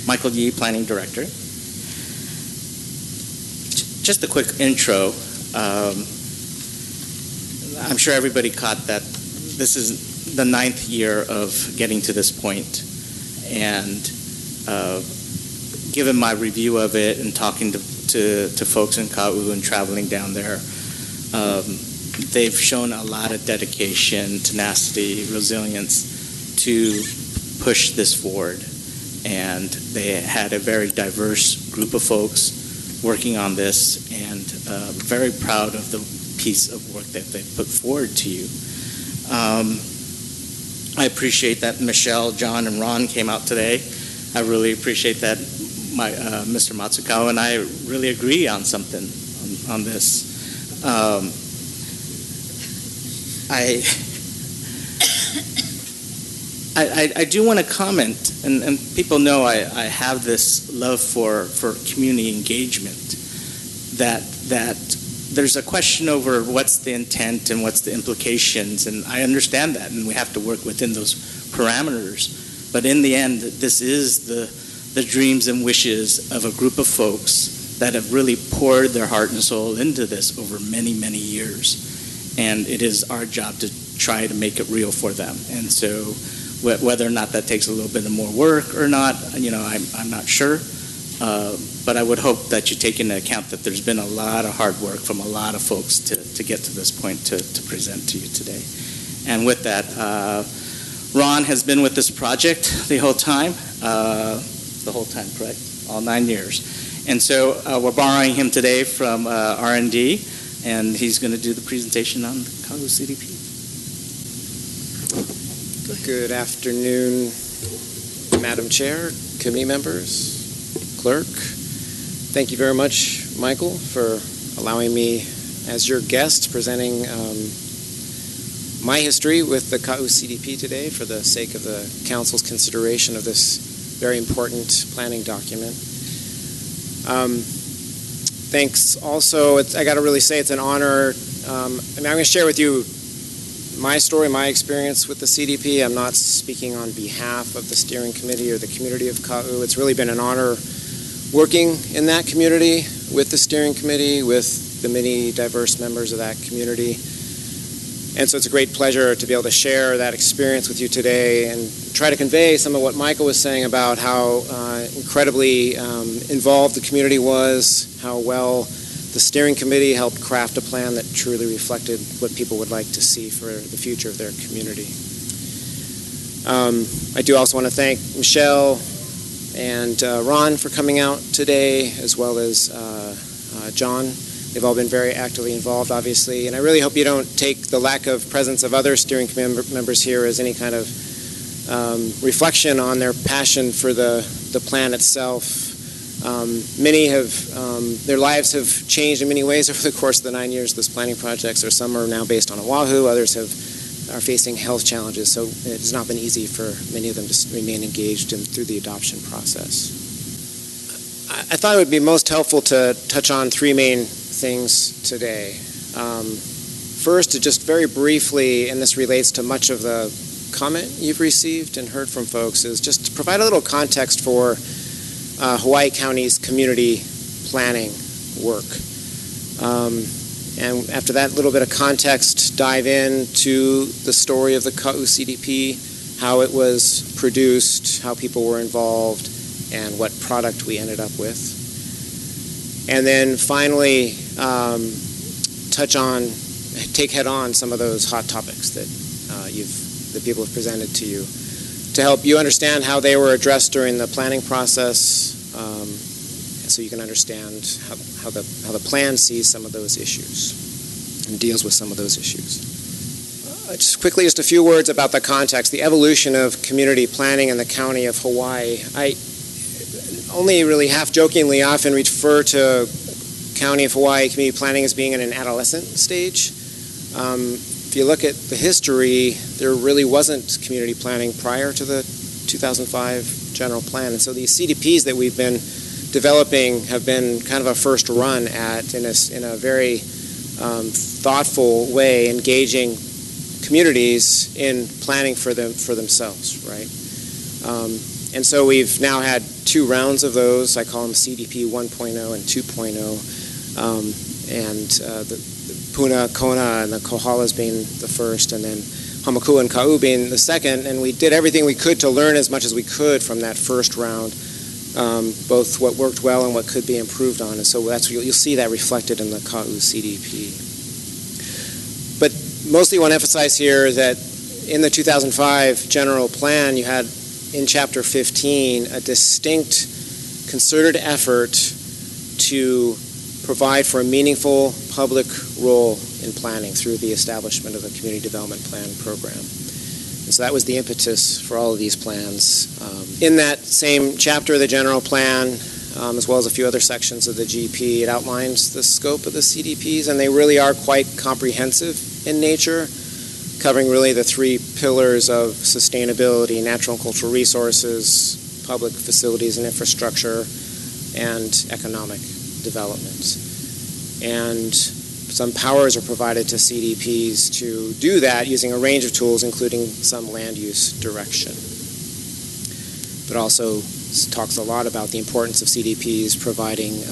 Michael Yee, Planning Director. Just a quick intro. I'm sure everybody caught that this is the 9th year of getting to this point. And given my review of it and talking to folks in Ka'u and traveling down there, they've shown a lot of dedication, tenacity, resilience to push this forward. And they had a very diverse group of folks working on this, and very proud of the piece of work that they put forward to you. I appreciate that Michelle, John, and Ron came out today. I really appreciate that Mr. Matsukawa and I really agree on something on this. I do want to comment, and people know I have this love for community engagement, that there's a question over what's the intent and what's the implications, and I understand that, and we have to work within those parameters. But in the end, this is the dreams and wishes of a group of folks that have really poured their heart and soul into this over many, many years. And it is our job to try to make it real for them. And so whether or not that takes a little bit of more work or not, I'm not sure. But I would hope that you take into account that there's been a lot of hard work from a lot of folks to get to this point to present to you today. And with that, Ron has been with this project the whole time, correct? All 9 years. And so we're borrowing him today from R&D, and he's going to do the presentation on the Ka'u CDP. Good afternoon, Madam Chair, committee members, clerk. Thank you very much, Michael, for allowing me as your guest presenting my history with the Ka'u CDP today for the sake of the Council's consideration of this very important planning document. Thanks also, I got to really say it's an honor. I'm going to share with you my story, my experience with the CDP. I'm not speaking on behalf of the steering committee or the community of Ka'u. It's really been an honor working in that community with the steering committee, with the many diverse members of that community. And so it's a great pleasure to be able to share that experience with you today and try to convey some of what Michael was saying about how incredibly involved the community was, how well the steering committee helped craft a plan that truly reflected what people would like to see for the future of their community. I do also want to thank Michelle and Ron for coming out today, as well as John. They've all been very actively involved, obviously, and I really hope you don't take the lack of presence of other steering committee members here as any kind of reflection on their passion for the plan itself. Many have, their lives have changed in many ways over the course of the 9 years of this planning project. So some are now based on Oahu, others are facing health challenges, so it's not been easy for many of them to remain engaged through the adoption process. I thought it would be most helpful to touch on three main things today. First, to just very briefly, and this relates to much of the comment you've received and heard from folks, is just to provide a little context for Hawaii County's community planning work. And after that little bit of context, dive into the story of the Ka'u CDP, how it was produced, how people were involved, and what product we ended up with. And then finally, take head on some of those hot topics that that people have presented to you, to help you understand how they were addressed during the planning process, so you can understand how the plan sees some of those issues and deals with some of those issues. Just quickly, just a few words about the context, the evolution of community planning in the county of Hawaii. I only really half-jokingly often refer to County of Hawaii community planning as being in an adolescent stage. If you look at the history, there really wasn't community planning prior to the 2005 general plan. And so these CDPs that we've been developing have been kind of a first run at in a very thoughtful way, engaging communities in planning for themselves, right? And so we've now had 2 rounds of those. I call them CDP 1.0 and 2.0. The Puna, Kona, and the Kohalas being the first, and then Hamakua and Ka'u being the second. And we did everything we could to learn as much as we could from that first round, both what worked well and what could be improved on. And so you'll see that reflected in the Ka'u CDP. But mostly want to emphasize here that in the 2005 general plan, you had in Chapter 15 a distinct concerted effort to provide for a meaningful public role in planning through the establishment of the Community Development Plan program. And so that was the impetus for all of these plans. In that same chapter of the general plan, as well as a few other sections of the GP, it outlines the scope of the CDPs, and they really are quite comprehensive in nature, covering really the 3 pillars of sustainability, natural and cultural resources, public facilities and infrastructure, and economic development. And some powers are provided to CDPs to do that using a range of tools, including some land use direction. But also talks a lot about the importance of CDPs providing,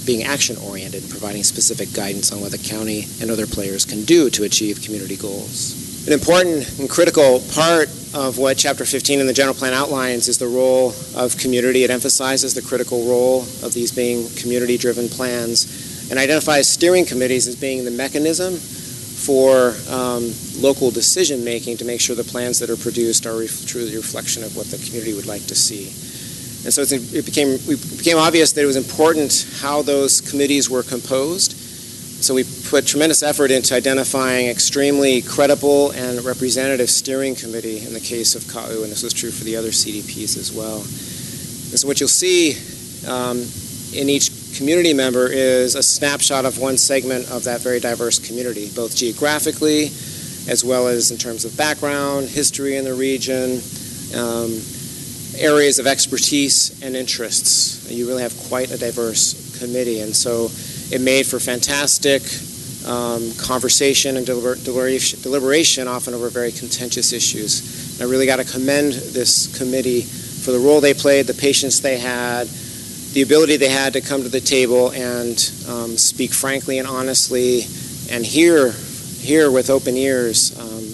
being action-oriented, providing specific guidance on what the county and other players can do to achieve community goals. An important and critical part of what Chapter 15 in the General Plan outlines is the role of community. It emphasizes the critical role of these being community-driven plans and identifies steering committees as being the mechanism for local decision-making to make sure the plans that are produced are truly a reflection of what the community would like to see. And so it became obvious that it was important how those committees were composed. So we put tremendous effort into identifying extremely credible and representative steering committee in the case of Ka'u, and this was true for the other CDPs as well. And so what you'll see in each community member is a snapshot of one segment of that very diverse community, both geographically as well as in terms of background, history in the region, areas of expertise and interests. You really have quite a diverse committee, and so it made for fantastic conversation and deliberation, often over very contentious issues. And I really got to commend this committee for the role they played, the patience they had, the ability they had to come to the table and speak frankly and honestly, and hear with open ears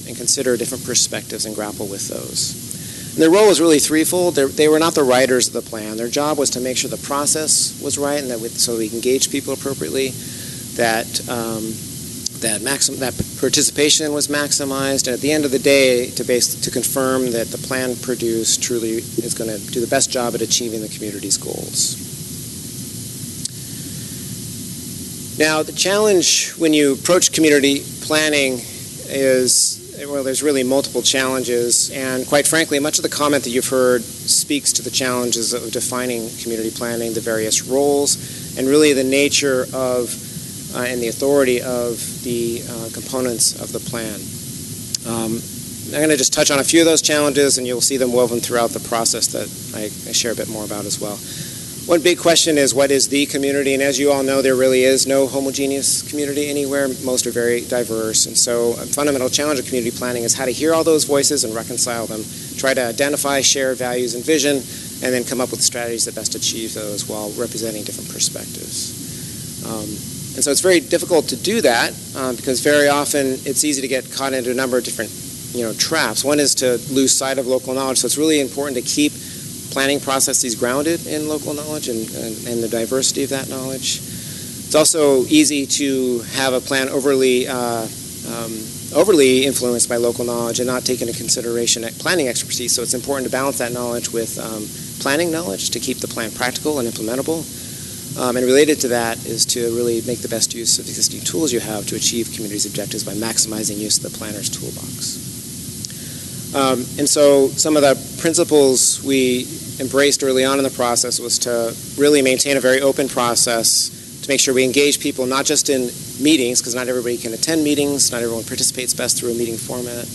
and consider different perspectives and grapple with those. And their role was really threefold. They were not the writers of the plan. Their job was to make sure the process was right and so we engaged people appropriately, that participation was maximized, and at the end of the day, to confirm that the plan produced truly is going to do the best job at achieving the community's goals. Now, the challenge when you approach community planning is, well, there's really multiple challenges, and quite frankly, much of the comment that you've heard speaks to the challenges of defining community planning, the various roles, and really the nature of and the authority of the components of the plan. I'm going to just touch on a few of those challenges, and you'll see them woven throughout the process that I share a bit more about as well. One big question is, what is the community? And as you all know, there really is no homogeneous community anywhere. Most are very diverse. And so a fundamental challenge of community planning is how to hear all those voices and reconcile them, try to identify shared values and vision, and then come up with strategies that best achieve those while representing different perspectives. And so it's very difficult to do that because very often it's easy to get caught into a number of different traps. One is to lose sight of local knowledge. So it's really important to keep planning processes grounded in local knowledge and the diversity of that knowledge. It's also easy to have a plan overly influenced by local knowledge and not take into consideration planning expertise. So it's important to balance that knowledge with planning knowledge to keep the plan practical and implementable. And related to that is to really make the best use of the existing tools you have to achieve community's objectives by maximizing use of the planner's toolbox. And so some of the principles we embraced early on in the process was to really maintain a very open process to make sure we engage people not just in meetings, because not everybody can attend meetings, not everyone participates best through a meeting format.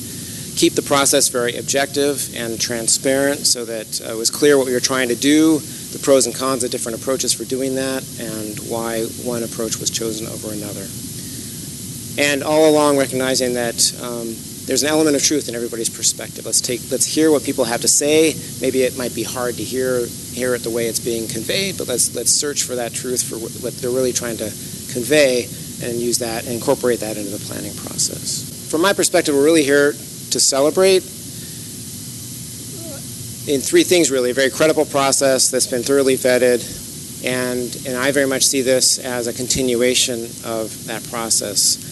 Keep the process very objective and transparent so that it was clear what we were trying to do, the pros and cons of different approaches for doing that, and why one approach was chosen over another. And all along recognizing that there's an element of truth in everybody's perspective. Let's hear what people have to say. Maybe it might be hard to hear it the way it's being conveyed, but let's search for that truth, for what they're really trying to convey, and use that and incorporate that into the planning process. From my perspective, we're really here to celebrate in three things, really. A very credible process that's been thoroughly vetted, and I very much see this as a continuation of that process.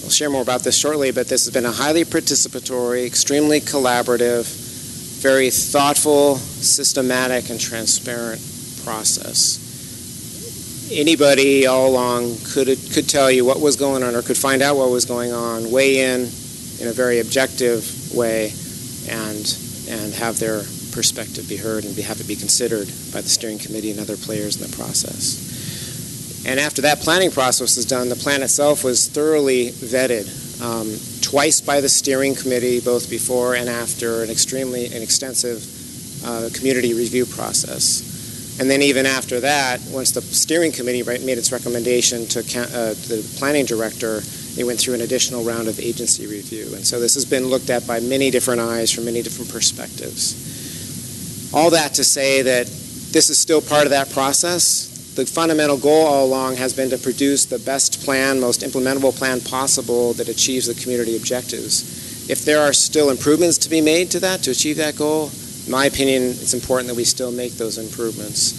I'll share more about this shortly, but this has been a highly participatory, extremely collaborative, very thoughtful, systematic, and transparent process. Anybody all along could tell you what was going on, or could find out what was going on, weigh in a very objective way, and have their perspective be heard and have it be considered by the steering committee and other players in the process. And after that planning process was done, the plan itself was thoroughly vetted twice by the steering committee, both before and after an extensive community review process. And then even after that, once the steering committee made its recommendation to the planning director, it went through an additional round of agency review. And so this has been looked at by many different eyes from many different perspectives. All that to say that this is still part of that process. The fundamental goal all along has been to produce the best plan, most implementable plan possible that achieves the community objectives. If there are still improvements to be made to that, to achieve that goal, in my opinion, it's important that we still make those improvements.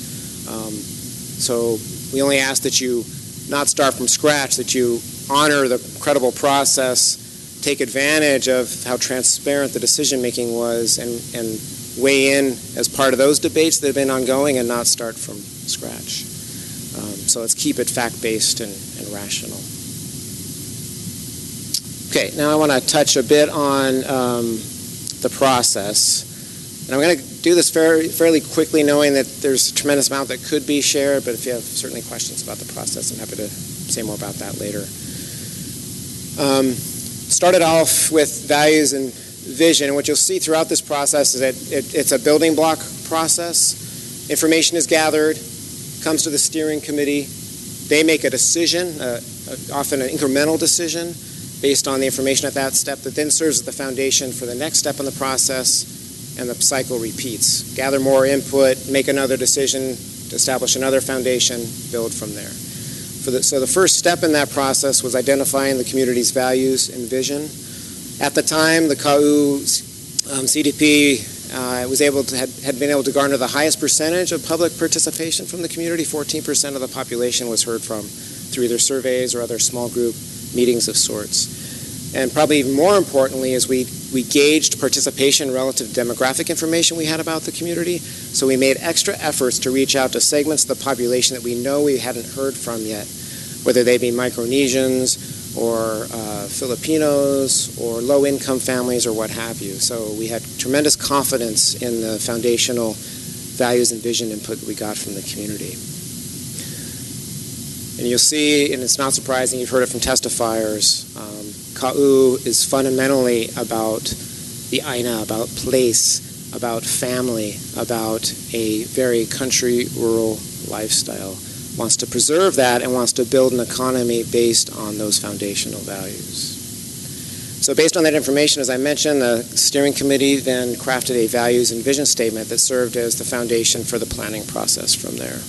So we only ask that you not start from scratch, that you honor the credible process, take advantage of how transparent the decision-making was, and weigh in as part of those debates that have been ongoing, and not start from scratch. So let's keep it fact-based and rational. Okay, now I want to touch a bit on the process. And I'm going to do this fairly quickly, knowing that there's a tremendous amount that could be shared, but if you have certainly questions about the process, I'm happy to say more about that later. Started off with values and vision, and what you'll see throughout this process is that it's a building block process. Information is gathered, comes to the steering committee. They make a decision, often an incremental decision, based on the information at that step, that then serves as the foundation for the next step in the process, and the cycle repeats. Gather more input, make another decision, establish another foundation, build from there. So the first step in that process was identifying the community's values and vision. At the time, the KAU CDP had been able to garner the highest percentage of public participation from the community. 14% of the population was heard from through either surveys or other small group meetings of sorts. And probably even more importantly is we gauged participation relative to demographic information we had about the community. So we made extra efforts to reach out to segments of the population that we know we hadn't heard from yet, whether they be Micronesians or Filipinos or low-income families or what have you. So we had tremendous confidence in the foundational values and vision input that we got from the community. And you'll see, and it's not surprising, you've heard it from testifiers, KAU is fundamentally about the aina, about place, about family, about a very country-rural lifestyle. Wants to preserve that and wants to build an economy based on those foundational values. So based on that information, as I mentioned, the steering committee then crafted a values and vision statement that served as the foundation for the planning process from there.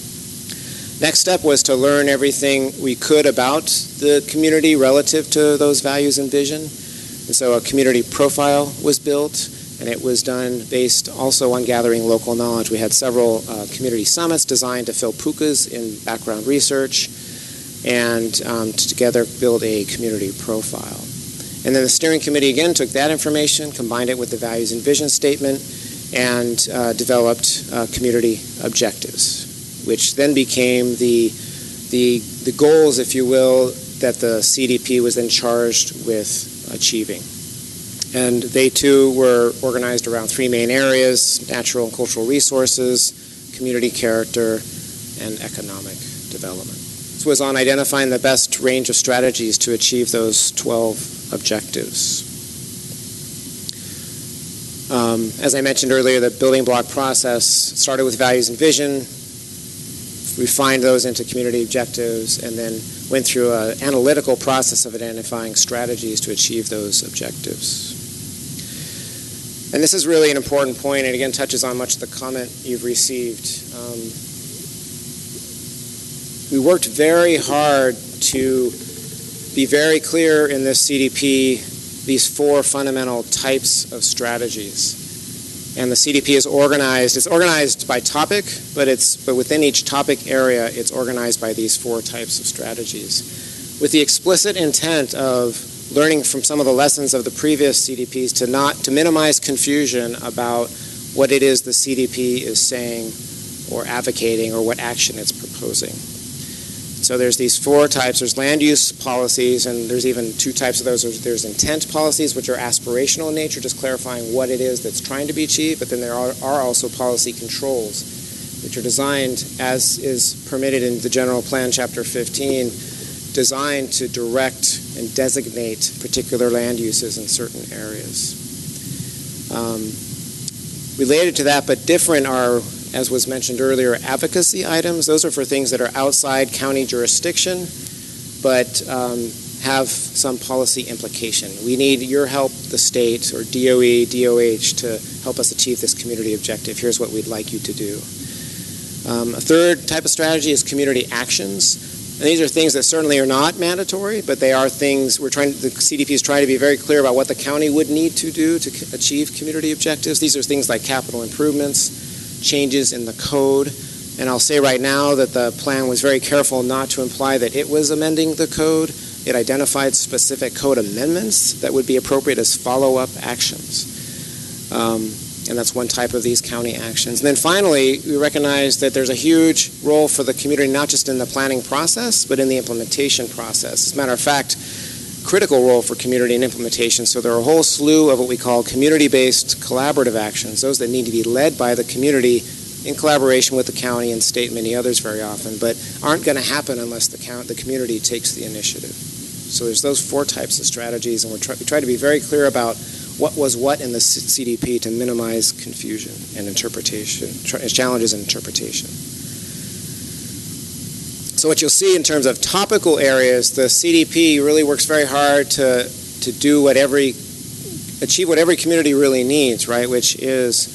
Next step was to learn everything we could about the community relative to those values and vision. And so a community profile was built, and it was done based also on gathering local knowledge. We had several community summits designed to fill pukas in background research and to together build a community profile. And then the steering committee again took that information, combined it with the values and vision statement, and developed community objectives, which then became the goals, if you will, that the CDP was then charged with achieving. And they too were organized around three main areas: natural and cultural resources, community character, and economic development. This was on identifying the best range of strategies to achieve those 12 objectives. As I mentioned earlier, the building block process started with values and vision, refined those into community objectives, and then went through an analytical process of identifying strategies to achieve those objectives. And this is really an important point, and again touches on much of the comment you've received. We worked very hard to be very clear in this CDP these 4 fundamental types of strategies. And the CDP is organized. It's organized by topic, but within each topic area, it's organized by these 4 types of strategies, with the explicit intent of learning from some of the lessons of the previous CDPs to minimize confusion about what it is the CDP is saying or advocating or what action it's proposing. So there's these 4 types. There's land use policies, and there's even 2 types of those. There's intent policies, which are aspirational in nature, just clarifying what it is that's trying to be achieved, but then there are also policy controls, which are designed, as is permitted in the General Plan, Chapter 15, designed to direct and designate particular land uses in certain areas. Related to that, but different, are, as was mentioned earlier, advocacy items. Those are for things that are outside county jurisdiction, but have some policy implication. We need your help, the state, or DOE, DOH, to help us achieve this community objective. Here's what we'd like you to do. A third type of strategy is community actions. And these are things that certainly are not mandatory, but they are things the CDP is trying to be very clear about what the county would need to do to achieve community objectives. These are things like capital improvements, changes in the code. And I'll say right now that the plan was very careful not to imply that it was amending the code. It identified specific code amendments that would be appropriate as follow-up actions. And that's one type of these county actions. And then finally, we recognize that there's a huge role for the community, not just in the planning process, but in the implementation process. As a matter of fact, critical role for community in implementation. So there are a whole slew of what we call community-based collaborative actions, those that need to be led by the community in collaboration with the county and state and many others very often, but aren't going to happen unless the community takes the initiative. So there's those 4 types of strategies, and we try to be very clear about what was what in the CDP to minimize confusion and interpretation, challenges in interpretation. So what you'll see in terms of topical areas, the CDP really works very hard to do achieve what every community really needs, right? Which is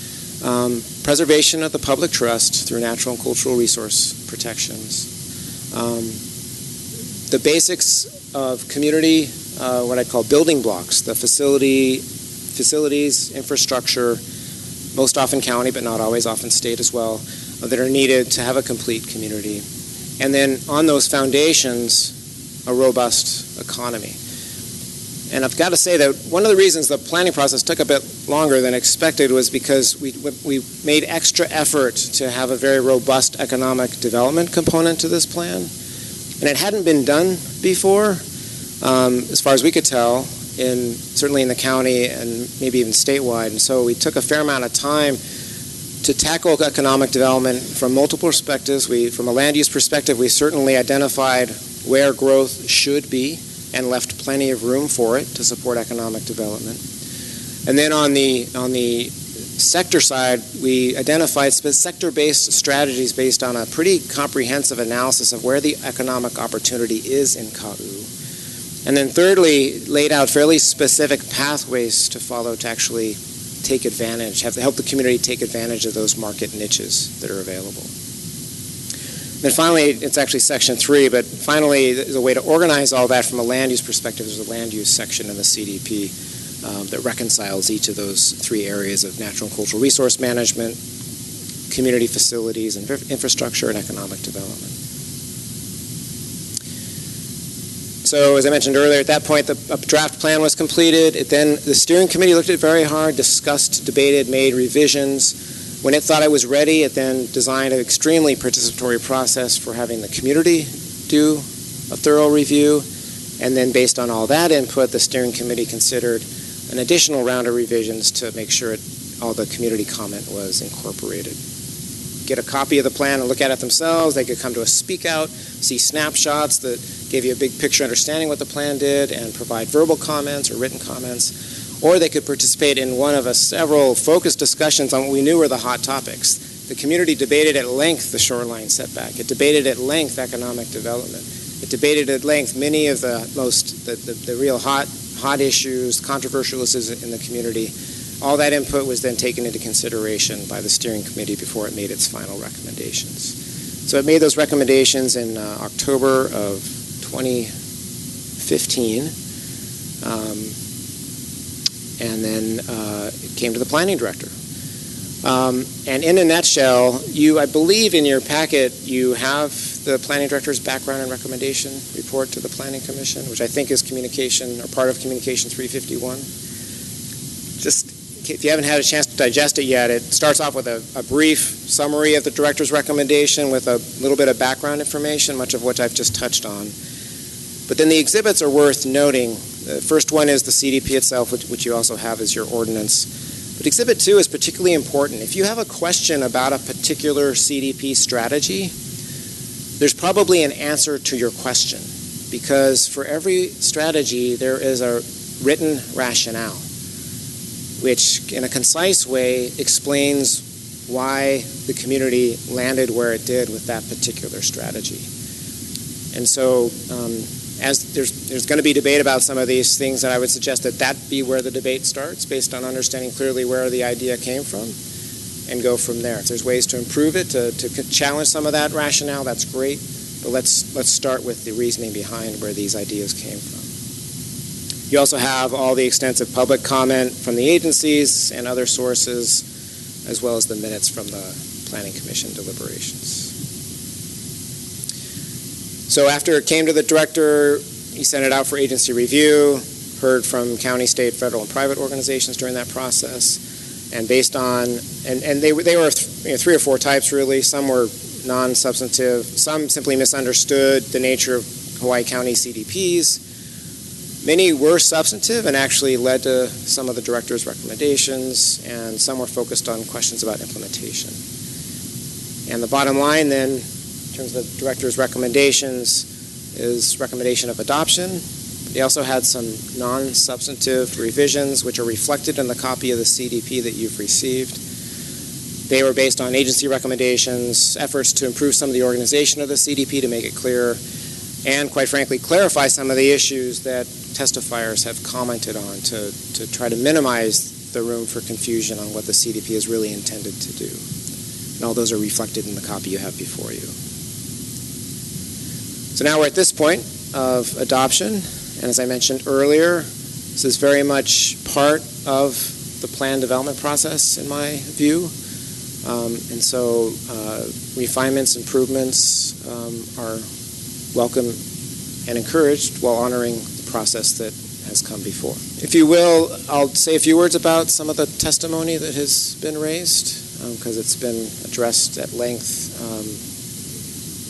preservation of the public trust through natural and cultural resource protections. The basics of community, what I call building blocks, the facilities, infrastructure, most often county, but not always, often state as well, that are needed to have a complete community. And then on those foundations, a robust economy. And I've got to say that one of the reasons the planning process took a bit longer than expected was because we made extra effort to have a very robust economic development component to this plan. And it hadn't been done before, as far as we could tell, certainly in the county and maybe even statewide. And so we took a fair amount of time to tackle economic development from multiple perspectives. From a land use perspective, we certainly identified where growth should be and left plenty of room for it to support economic development. And then on the sector side, we identified sector-based strategies based on a pretty comprehensive analysis of where the economic opportunity is in Ka'u. And then thirdly, laid out fairly specific pathways to follow to actually take advantage, help the community take advantage of those market niches that are available. Then finally, it's actually section 3, but finally, there's a way to organize all that from a land use perspective. There's a land use section in the CDP that reconciles each of those 3 areas of natural and cultural resource management, community facilities, and infrastructure and economic development. So as I mentioned earlier, at that point, the draft plan was completed. Then the steering committee looked at it very hard, discussed, debated, made revisions. When it thought it was ready, it then designed an extremely participatory process for having the community do a thorough review. And then based on all that input, the steering committee considered an additional round of revisions to make sure all the community comment was incorporated. Get a copy of the plan and look at it themselves. They could come to a speak out, see snapshots that gave you a big picture understanding what the plan did and provide verbal comments or written comments. Or they could participate in one of several focused discussions on what we knew were the hot topics. The community debated at length the shoreline setback. It debated at length economic development. It debated at length many of the real hot issues, controversial issues in the community, All that input was then taken into consideration by the steering committee before it made its final recommendations. So it made those recommendations in October of 2015, and then it came to the planning director. And in a nutshell, I believe in your packet you have the planning director's background and recommendation report to the planning commission, which I think is communication or part of communication 351. Just if you haven't had a chance to digest it yet, it starts off with a brief summary of the director's recommendation with a little bit of background information, much of which I've just touched on. But then the exhibits are worth noting. The first one is the CDP itself, which you also have as your ordinance. But Exhibit 2 is particularly important. If you have a question about a particular CDP strategy, there's probably an answer to your question, because for every strategy there is a written rationale, which in a concise way explains why the community landed where it did with that particular strategy. And so as there's going to be debate about some of these things, and I would suggest that be where the debate starts, based on understanding clearly where the idea came from, and go from there. If there's ways to improve it, to challenge some of that rationale, that's great. But let's start with the reasoning behind where these ideas came from. You also have all the extensive public comment from the agencies and other sources, as well as the minutes from the Planning Commission deliberations. So after it came to the director, he sent it out for agency review, heard from county, state, federal, and private organizations during that process, and based on, and they were three or four types really. Some were non-substantive, some simply misunderstood the nature of Hawaii County CDPs. Many were substantive and actually led to some of the director's recommendations, and some were focused on questions about implementation. And the bottom line then, in terms of the director's recommendations, is recommendation of adoption. They also had some non-substantive revisions, which are reflected in the copy of the CDP that you've received. They were based on agency recommendations, efforts to improve some of the organization of the CDP to make it clearer, and quite frankly, clarify some of the issues that testifiers have commented on to try to minimize the room for confusion on what the CDP is really intended to do. And all those are reflected in the copy you have before you. So now we're at this point of adoption, and as I mentioned earlier, this is very much part of the plan development process in my view. And so refinements, improvements are welcome and encouraged while honoring the process that has come before. If you will, I'll say a few words about some of the testimony that has been raised, because it's been addressed at length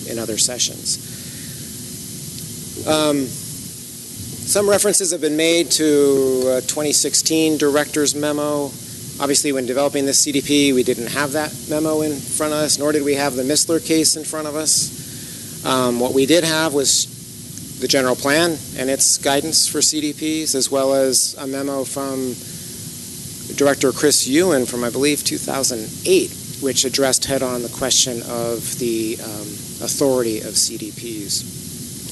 in other sessions. Some references have been made to a 2016 director's memo. Obviously, when developing this CDP, we didn't have that memo in front of us, nor did we have the Missler case in front of us. What we did have was the general plan and its guidance for CDPs, as well as a memo from Director Chris Ewan from, I believe, 2008, which addressed head-on the question of the authority of CDPs.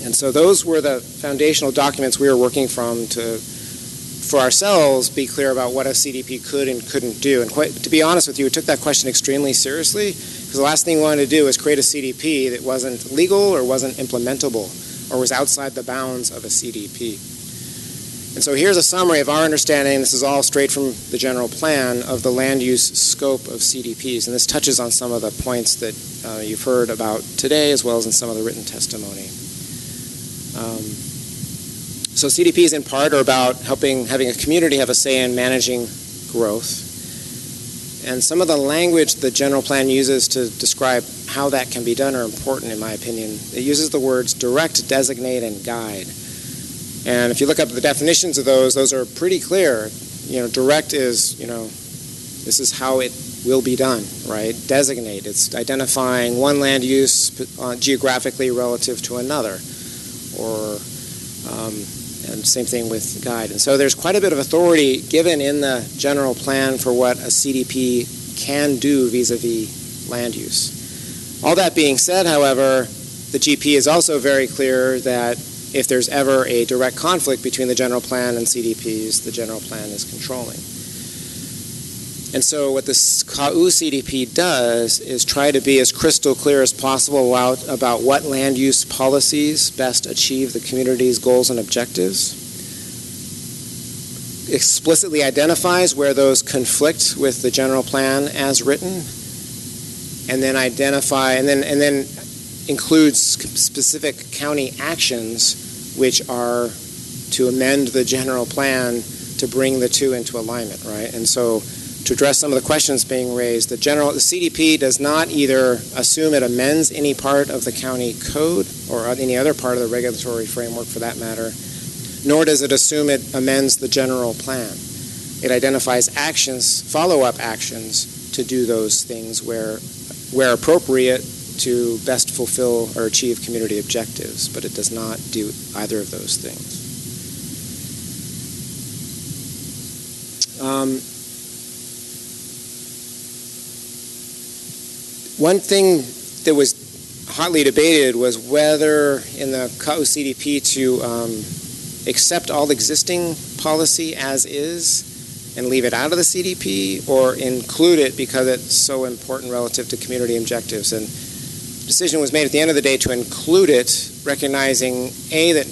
And so those were the foundational documents we were working from to, for ourselves, be clear about what a CDP could and couldn't do. And to be honest with you, we took that question extremely seriously, because the last thing we wanted to do was create a CDP that wasn't legal or wasn't implementable or was outside the bounds of a CDP. And so here's a summary of our understanding. This is all straight from the general plan of the land use scope of CDPs. And this touches on some of the points that you've heard about today, as well as in some of the written testimony. So CDPs in part are about having a community have a say in managing growth. And some of the language the general plan uses to describe how that can be done are important, in my opinion. It uses the words direct, designate, and guide. And if you look up the definitions of those are pretty clear. Direct is, this is how it will be done, right? Designate, it's identifying one land use geographically relative to another. And same thing with guide. And so there's quite a bit of authority given in the general plan for what a CDP can do vis-a-vis land use. All that being said, however, the GP is also very clear that if there's ever a direct conflict between the general plan and CDPs, the general plan is controlling. And so what the KAU CDP does is try to be as crystal clear as possible about what land use policies best achieve the community's goals and objectives, explicitly identifies where those conflict with the general plan as written, and then includes specific county actions which are to amend the general plan to bring the two into alignment, right? And so to address some of the questions being raised, the CDP does not either assume it amends any part of the county code or any other part of the regulatory framework for that matter, nor does it assume it amends the general plan. It identifies actions, follow-up actions, to do those things where appropriate to best fulfill or achieve community objectives, but it does not do either of those things. One thing that was hotly debated was whether in the KAU CDP to accept all existing policy as is and leave it out of the CDP, or include it because it's so important relative to community objectives. And the decision was made at the end of the day to include it, recognizing A, that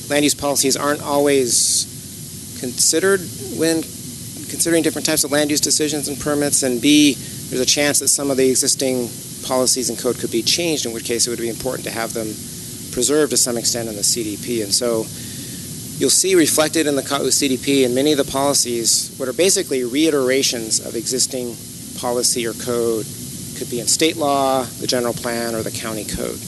land use policies aren't always considered when considering different types of land use decisions and permits, and B, there's a chance that some of the existing policies and code could be changed, in which case it would be important to have them preserved to some extent in the CDP. And so you'll see reflected in the KAU CDP and many of the policies what are basically reiterations of existing policy or code. Could be in state law, the general plan, or the county code.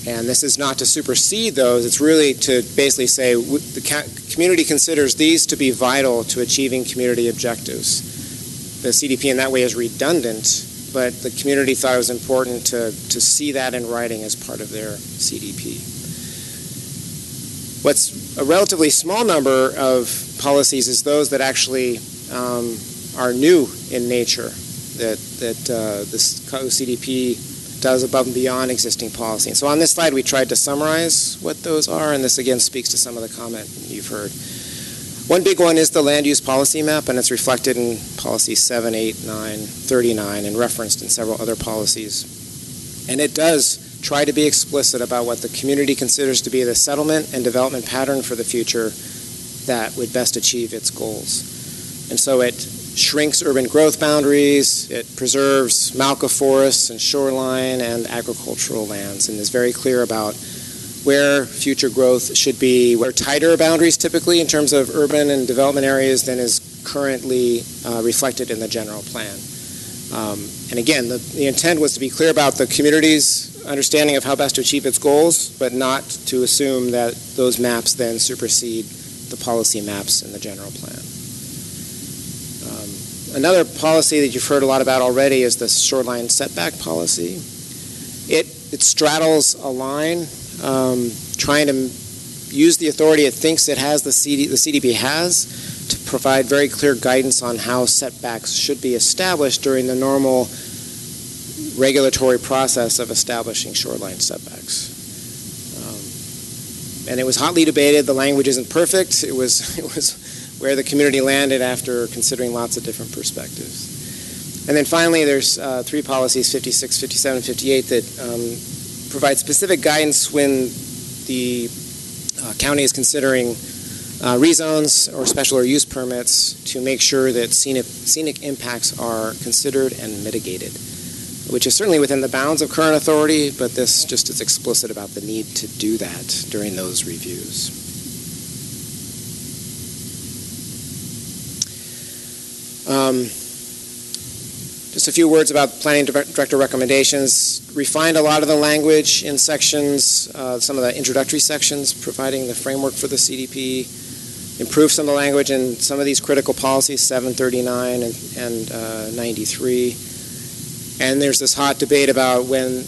And this is not to supersede those, it's really to basically say the community considers these to be vital to achieving community objectives. The CDP in that way is redundant, but the community thought it was important to see that in writing as part of their CDP. What's a relatively small number of policies is those that actually are new in nature, that this KAU CDP does above and beyond existing policy. And so on this slide we tried to summarize what those are, and this again speaks to some of the comment you've heard. One big one is the land use policy map, and it's reflected in policies 7, 8, 9, 39, and referenced in several other policies. And it does try to be explicit about what the community considers to be the settlement and development pattern for the future that would best achieve its goals. And so it shrinks urban growth boundaries, it preserves Malca forests and shoreline and agricultural lands, and is very clear about where future growth should be, where tighter boundaries typically in terms of urban and development areas than is currently reflected in the general plan. And again, the intent was to be clear about the community's understanding of how best to achieve its goals, but not to assume that those maps then supersede the policy maps in the general plan. Another policy that you've heard a lot about already is the shoreline setback policy. It straddles a line, trying to use the authority it thinks it has, the CDP has, to provide very clear guidance on how setbacks should be established during the normal regulatory process of establishing shoreline setbacks. And it was hotly debated. The language isn't perfect. It was where the community landed after considering lots of different perspectives. And then finally, there's three policies, 56, 57, and 58, that provide specific guidance when the county is considering rezones or special or use permits to make sure that scenic impacts are considered and mitigated, which is certainly within the bounds of current authority, but this just is explicit about the need to do that during those reviews. Just a few words about planning director recommendations. Refined a lot of the language in sections, some of the introductory sections providing the framework for the CDP. Improved some of the language in some of these critical policies, 739 and 93. And there's this hot debate about when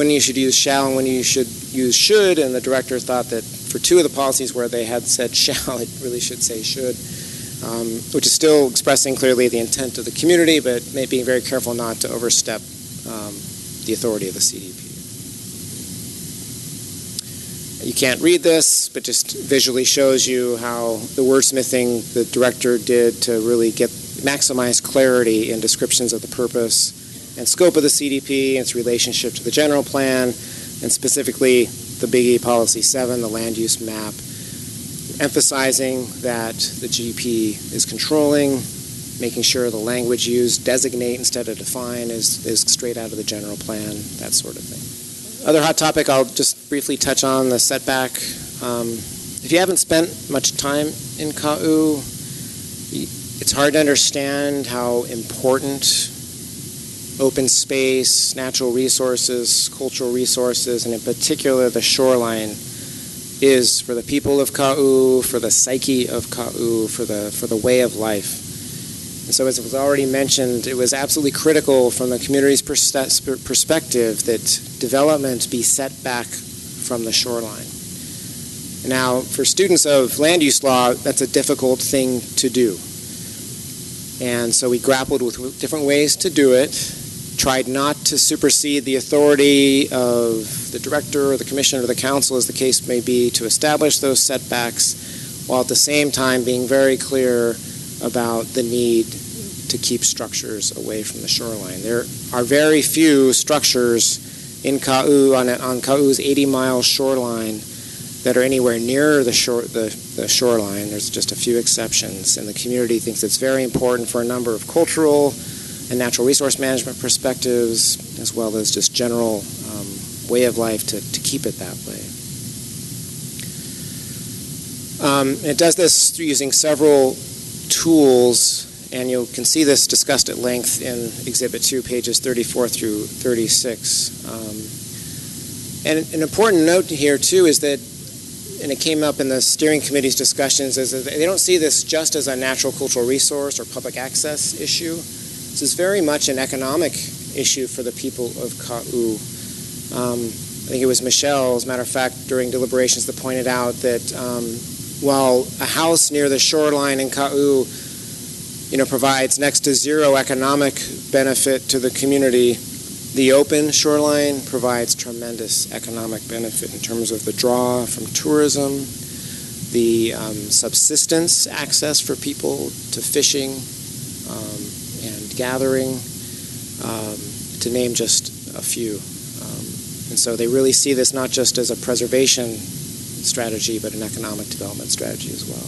you should use shall and when you should use should, and the director thought that for two of the policies where they had said shall, it really should say should. Which is still expressing clearly the intent of the community, but being very careful not to overstep the authority of the CDP. You can't read this, but just visually shows you how the wordsmithing the director did to really maximize clarity in descriptions of the purpose and scope of the CDP and its relationship to the general plan, and specifically the Big E Policy 7, the land use map, emphasizing that the GP is controlling, making sure the language used, designate instead of define, is straight out of the general plan, that sort of thing. Other hot topic I'll just briefly touch on, the setback. If you haven't spent much time in Ka'u, it's hard to understand how important open space, natural resources, cultural resources, and in particular the shoreline is for the people of Ka'u, for the psyche of Ka'u, for the way of life. And so, as was already mentioned, it was absolutely critical from the community's perspective that development be set back from the shoreline. Now, for students of land use law, that's a difficult thing to do. And so we grappled with different ways to do it, tried not to supersede the authority of the director or the commission or the council, as the case may be, to establish those setbacks, while at the same time being very clear about the need to keep structures away from the shoreline. There are very few structures in Ka'u, on Ka'u's 80-mile shoreline, that are anywhere near the shoreline. There's just a few exceptions, and the community thinks it's very important for a number of cultural and natural resource management perspectives, as well as just general way of life to keep it that way. It does this through using several tools, and you can see this discussed at length in Exhibit 2, pages 34 through 36. And an important note here, too, is that, and it came up in the steering committee's discussions, is that they don't see this just as a natural cultural resource or public access issue. This is very much an economic issue for the people of Ka'u. I think it was Michelle, as a matter of fact, during deliberations that pointed out that while a house near the shoreline in Ka'u, provides next to zero economic benefit to the community, the open shoreline provides tremendous economic benefit in terms of the draw from tourism, the subsistence access for people to fishing and gathering, to name just a few. And so they really see this not just as a preservation strategy, but an economic development strategy as well.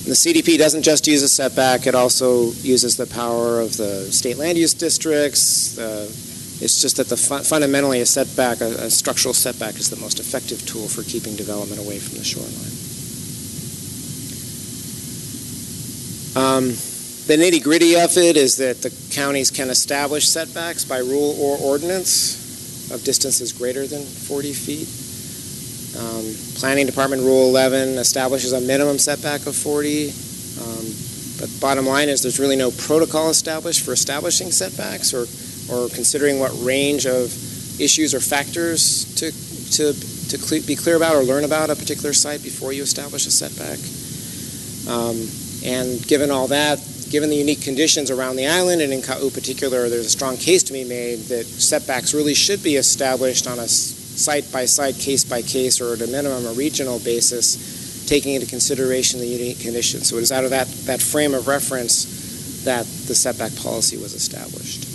And the CDP doesn't just use a setback, it also uses the power of the state land use districts. It's just that fundamentally a setback, a structural setback, is the most effective tool for keeping development away from the shoreline. The nitty-gritty of it is that the counties can establish setbacks by rule or ordinance of distances greater than 40 feet. Planning Department Rule 11 establishes a minimum setback of 40, but bottom line is there's really no protocol established for establishing setbacks or considering what range of issues or factors to be clear about or learn about a particular site before you establish a setback. And given all that, given the unique conditions around the island and in Ka'u particular, there's a strong case to be made that setbacks really should be established on a site-by-site, case-by-case, or at a minimum a regional basis, taking into consideration the unique conditions. So it is out of that frame of reference that the setback policy was established.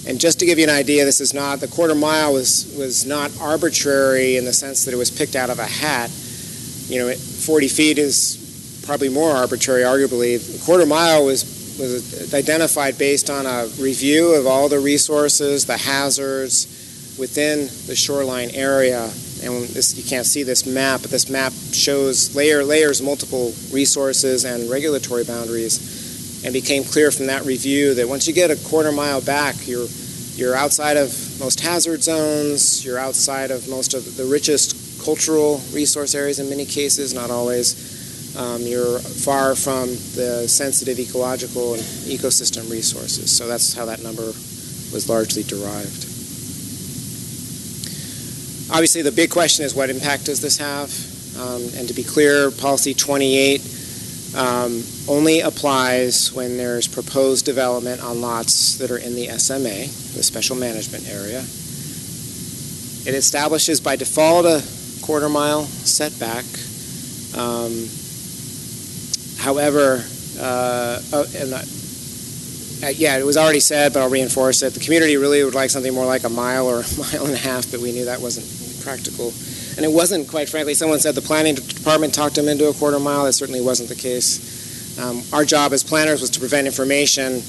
And just to give you an idea, this is not, the quarter mile was not arbitrary in the sense that it was picked out of a hat. 40 feet is probably more arbitrary, arguably. The quarter mile was identified based on a review of all the resources, the hazards within the shoreline area. And you can't see this map, but this map shows layers multiple resources and regulatory boundaries, and became clear from that review that once you get a quarter mile back, you're outside of most hazard zones, you're outside of most of the richest cultural resource areas in many cases, not always. You're far from the sensitive ecological and ecosystem resources. So that's how that number was largely derived. Obviously, the big question is, what impact does this have? And to be clear, Policy 28 only applies when there's proposed development on lots that are in the SMA, the Special Management Area. It establishes by default a quarter-mile setback. However, it was already said, but I'll reinforce it. The community really would like something more like a mile or a mile and a half, but we knew that wasn't practical. And it wasn't, quite frankly, someone said the planning department talked them into a quarter mile. That certainly wasn't the case. Our job as planners was to prevent information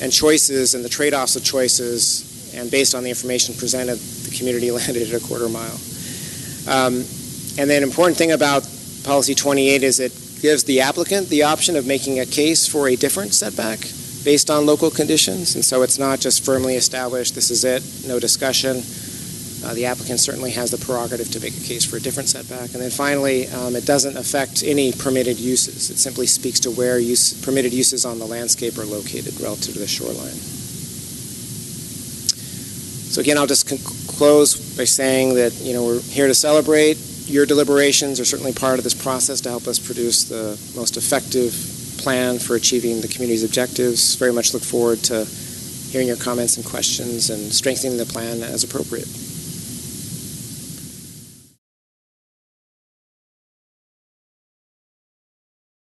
and choices and the trade-offs of choices, and based on the information presented, the community landed at a quarter mile. And then important thing about Policy 28 is it gives the applicant the option of making a case for a different setback based on local conditions, and so it's not just firmly established, this is it, no discussion. The applicant certainly has the prerogative to make a case for a different setback. And then finally, it doesn't affect any permitted uses. It simply speaks to where permitted uses on the landscape are located relative to the shoreline. So again, I'll just close by saying that we're here to celebrate. Your deliberations are certainly part of this process to help us produce the most effective plan for achieving the community's objectives. Very much look forward to hearing your comments and questions and strengthening the plan as appropriate.